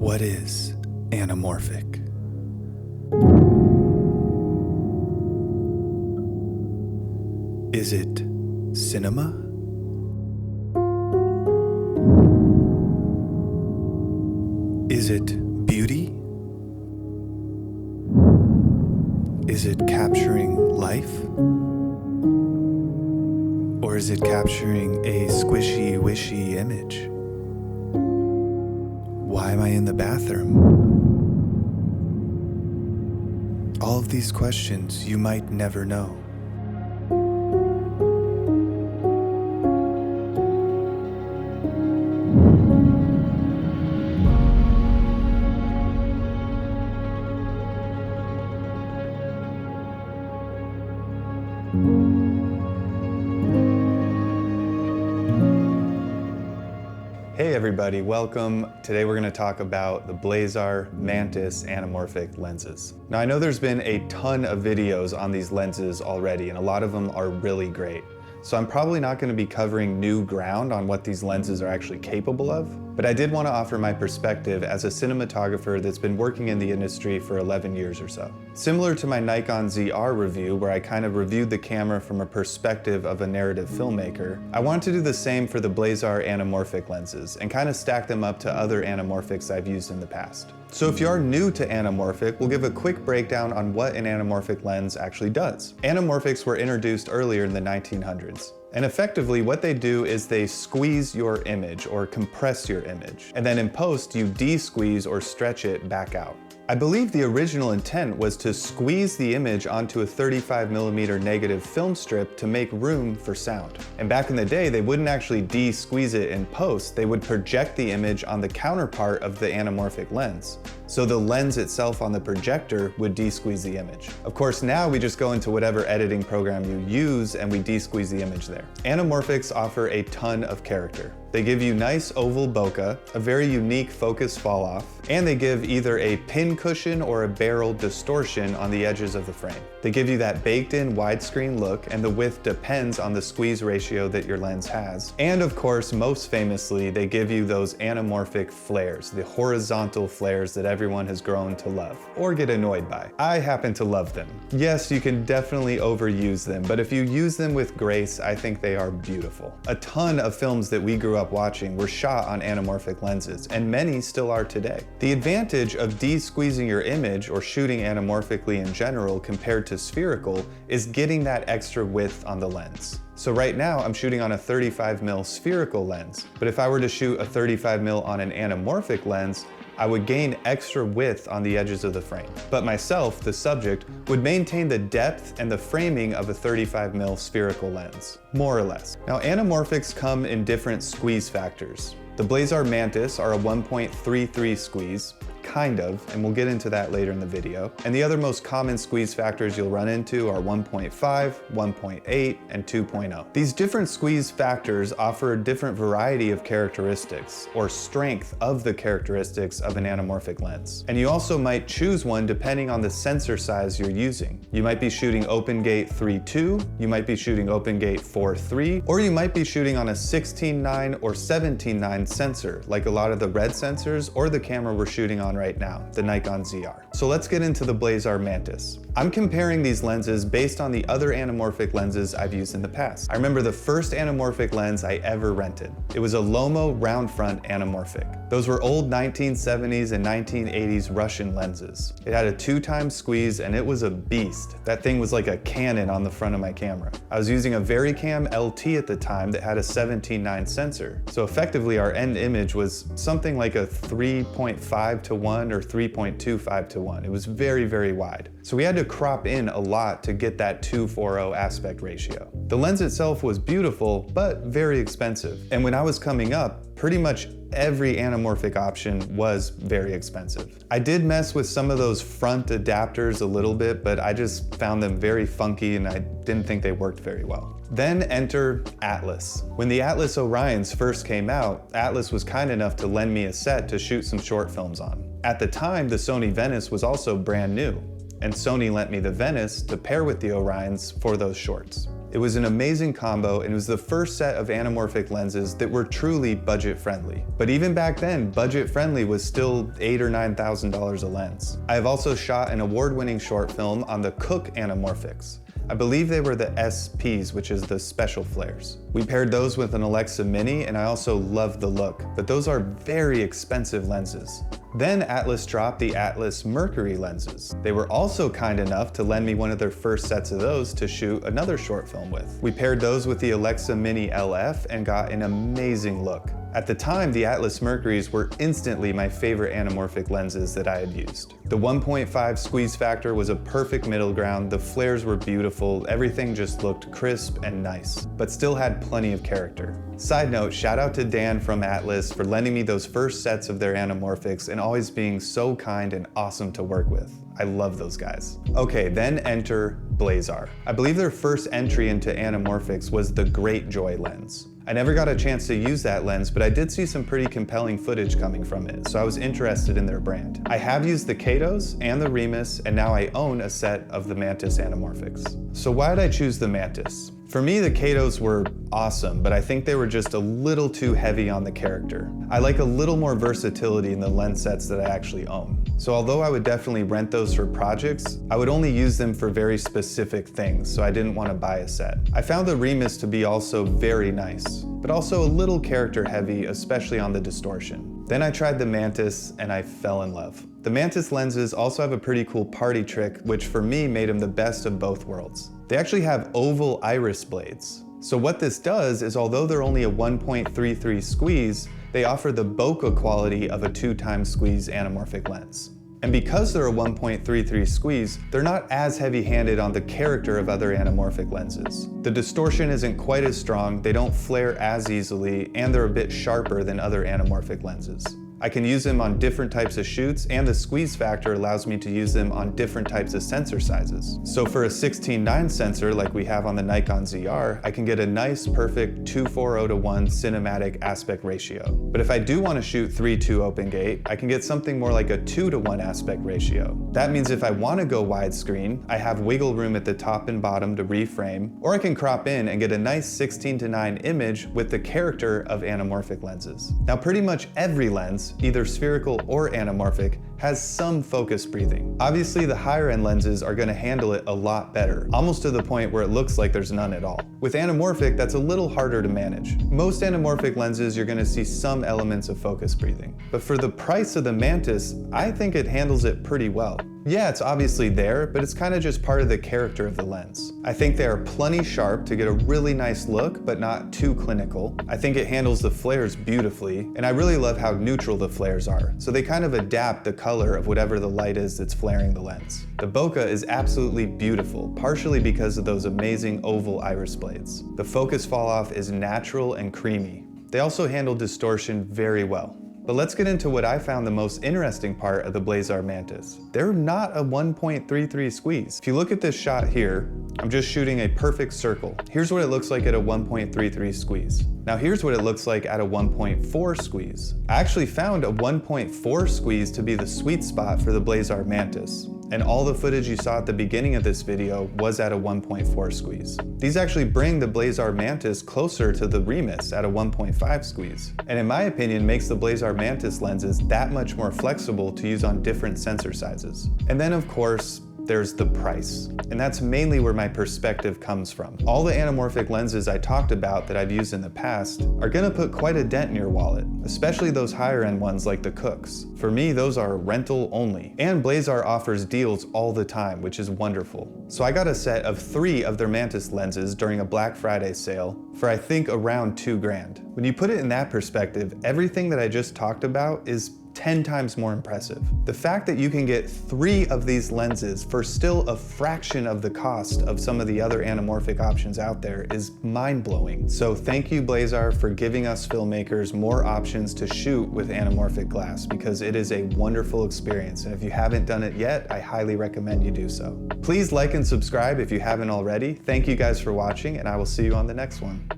What is anamorphic? Is it cinema? Is it beauty? Is it capturing life? Or is it capturing a squishy, wishy image? Why am I in the bathroom? All of these questions you might never know. Hey everybody, welcome. Today we're going to talk about the Blazar Mantis anamorphic lenses. Now I know there's been a ton of videos on these lenses already and a lot of them are really great. So I'm probably not going to be covering new ground on what these lenses are actually capable of, but I did want to offer my perspective as a cinematographer that's been working in the industry for 11 years or so. Similar to my Nikon ZR review, where I kind of reviewed the camera from a perspective of a narrative filmmaker, I wanted to do the same for the Blazar anamorphic lenses and kind of stack them up to other anamorphics I've used in the past. So if you are new to anamorphic, we'll give a quick breakdown on what an anamorphic lens actually does. Anamorphics were introduced earlier in the 1900s. And effectively what they do is they squeeze your image or compress your image. And then in post, you de-squeeze or stretch it back out. I believe the original intent was to squeeze the image onto a 35mm negative film strip to make room for sound. And back in the day, they wouldn't actually de-squeeze it in post, they would project the image on the counterpart of the anamorphic lens. So the lens itself on the projector would de-squeeze the image. Of course, now we just go into whatever editing program you use and we de-squeeze the image there. Anamorphics offer a ton of character. They give you nice oval bokeh, a very unique focus fall off, and they give either a pin cushion or a barrel distortion on the edges of the frame. They give you that baked in widescreen look, and the width depends on the squeeze ratio that your lens has. And of course, most famously, they give you those anamorphic flares, the horizontal flares that everyone has grown to love, or get annoyed by. I happen to love them. Yes, you can definitely overuse them, but if you use them with grace, I think they are beautiful. A ton of films that we grew up watching were shot on anamorphic lenses, and many still are today. The advantage of de-squeezing your image or shooting anamorphically in general compared to spherical is getting that extra width on the lens. So right now I'm shooting on a 35mm spherical lens, but if I were to shoot a 35mm on an anamorphic lens, I would gain extra width on the edges of the frame. But myself, the subject, would maintain the depth and the framing of a 35mm spherical lens, more or less. Now anamorphics come in different squeeze factors. The Blazar Mantis are a 1.33 squeeze, kind of, and we'll get into that later in the video. And the other most common squeeze factors you'll run into are 1.5, 1.8, and 2.0. These different squeeze factors offer a different variety of characteristics, or strength of the characteristics of an anamorphic lens. And you also might choose one depending on the sensor size you're using. You might be shooting open gate 3.2, you might be shooting open gate 4.3, or you might be shooting on a 16.9 or 17.9 sensor, like a lot of the red sensors or the camera we're shooting on right now, the Nikon ZR. So let's get into the Blazar Mantis. I'm comparing these lenses based on the other anamorphic lenses I've used in the past. I remember the first anamorphic lens I ever rented. It was a Lomo round front anamorphic. Those were old 1970s and 1980s Russian lenses. It had a 2x squeeze and it was a beast. That thing was like a cannon on the front of my camera. I was using a VariCam LT at the time that had a 17.9 sensor. So effectively our end image was something like a 3.5 to 1 or 3.25 to 1. It was very, very wide. So we had to crop in a lot to get that 2:4 aspect ratio. The lens itself was beautiful, but very expensive. And when I was coming up, pretty much every anamorphic option was very expensive. I did mess with some of those front adapters a little bit, but I just found them very funky and I didn't think they worked very well. Then enter Atlas. When the Atlas Orions first came out, Atlas was kind enough to lend me a set to shoot some short films on. At the time, the Sony Venice was also brand new, and Sony lent me the Venice to pair with the Orions for those shorts. It was an amazing combo, and it was the first set of anamorphic lenses that were truly budget friendly. But even back then, budget friendly was still $8,000 or $9,000 a lens. I have also shot an award-winning short film on the Cooke Anamorphics. I believe they were the SPs, which is the special flares. We paired those with an Alexa Mini, and I also loved the look, but those are very expensive lenses. Then Atlas dropped the Atlas Mercury lenses. They were also kind enough to lend me one of their first sets of those to shoot another short film with. We paired those with the Alexa Mini LF and got an amazing look. At the time, the Atlas Mercurys were instantly my favorite anamorphic lenses that I had used. The 1.5 squeeze factor was a perfect middle ground, the flares were beautiful, everything just looked crisp and nice, but still had plenty of character. Side note, shout out to Dan from Atlas for lending me those first sets of their anamorphics and always being so kind and awesome to work with. I love those guys. Okay, then enter Blazar. I believe their first entry into anamorphics was the Great Joy lens. I never got a chance to use that lens, but I did see some pretty compelling footage coming from it, so I was interested in their brand. I have used the Catos and the Remus, and now I own a set of the Mantis anamorphics. So why did I choose the Mantis? For me, the Catos were awesome, but I think they were just a little too heavy on the character. I like a little more versatility in the lens sets that I actually own. So although I would definitely rent those for projects, I would only use them for very specific things, so I didn't want to buy a set. I found the Remus to be also very nice, but also a little character heavy, especially on the distortion. Then I tried the Mantis and I fell in love. The Mantis lenses also have a pretty cool party trick, which for me made them the best of both worlds. They actually have oval iris blades. So what this does is, although they're only a 1.33 squeeze, they offer the bokeh quality of a 2x squeeze anamorphic lens. And because they're a 1.33 squeeze, they're not as heavy-handed on the character of other anamorphic lenses. The distortion isn't quite as strong, they don't flare as easily, and they're a bit sharper than other anamorphic lenses. I can use them on different types of shoots, and the squeeze factor allows me to use them on different types of sensor sizes. So for a 16:9 sensor like we have on the Nikon ZR, I can get a nice perfect 2:4:1 cinematic aspect ratio. But if I do want to shoot 3:2 open gate, I can get something more like a 2:1 aspect ratio. That means if I want to go widescreen, I have wiggle room at the top and bottom to reframe, or I can crop in and get a nice 16:9 image with the character of anamorphic lenses. Now pretty much every lens, either spherical or anamorphic, has some focus breathing. Obviously, the higher end lenses are going to handle it a lot better, almost to the point where it looks like there's none at all. With anamorphic, that's a little harder to manage. Most anamorphic lenses, you're going to see some elements of focus breathing. But for the price of the Mantis, I think it handles it pretty well. Yeah, it's obviously there, but it's kind of just part of the character of the lens. I think they are plenty sharp to get a really nice look, but not too clinical. I think it handles the flares beautifully, and I really love how neutral the flares are. So they kind of adapt the color of whatever the light is that's flaring the lens. The bokeh is absolutely beautiful, partially because of those amazing oval iris blades. The focus fall off is natural and creamy. They also handle distortion very well. But let's get into what I found the most interesting part of the Blazar Mantis. They're not a 1.33 squeeze. If you look at this shot here, I'm just shooting a perfect circle. Here's what it looks like at a 1.33 squeeze. Now here's what it looks like at a 1.4 squeeze. I actually found a 1.4 squeeze to be the sweet spot for the Blazar Mantis. And all the footage you saw at the beginning of this video was at a 1.4 squeeze. These actually bring the Blazar Mantis closer to the Remus at a 1.5 squeeze. And in my opinion, makes the Blazar Mantis lenses that much more flexible to use on different sensor sizes. And then of course, there's the price. And that's mainly where my perspective comes from. All the anamorphic lenses I talked about that I've used in the past are gonna put quite a dent in your wallet, especially those higher end ones like the Cookes. For me, those are rental only. And Blazar offers deals all the time, which is wonderful. So I got a set of 3 of their Mantis lenses during a Black Friday sale for I think around $2 grand. When you put it in that perspective, everything that I just talked about is 10 times more impressive. The fact that you can get 3 of these lenses for still a fraction of the cost of some of the other anamorphic options out there is mind-blowing. So thank you, Blazar, for giving us filmmakers more options to shoot with anamorphic glass, because it is a wonderful experience. And if you haven't done it yet, I highly recommend you do so. Please like and subscribe if you haven't already. Thank you guys for watching, and I will see you on the next one.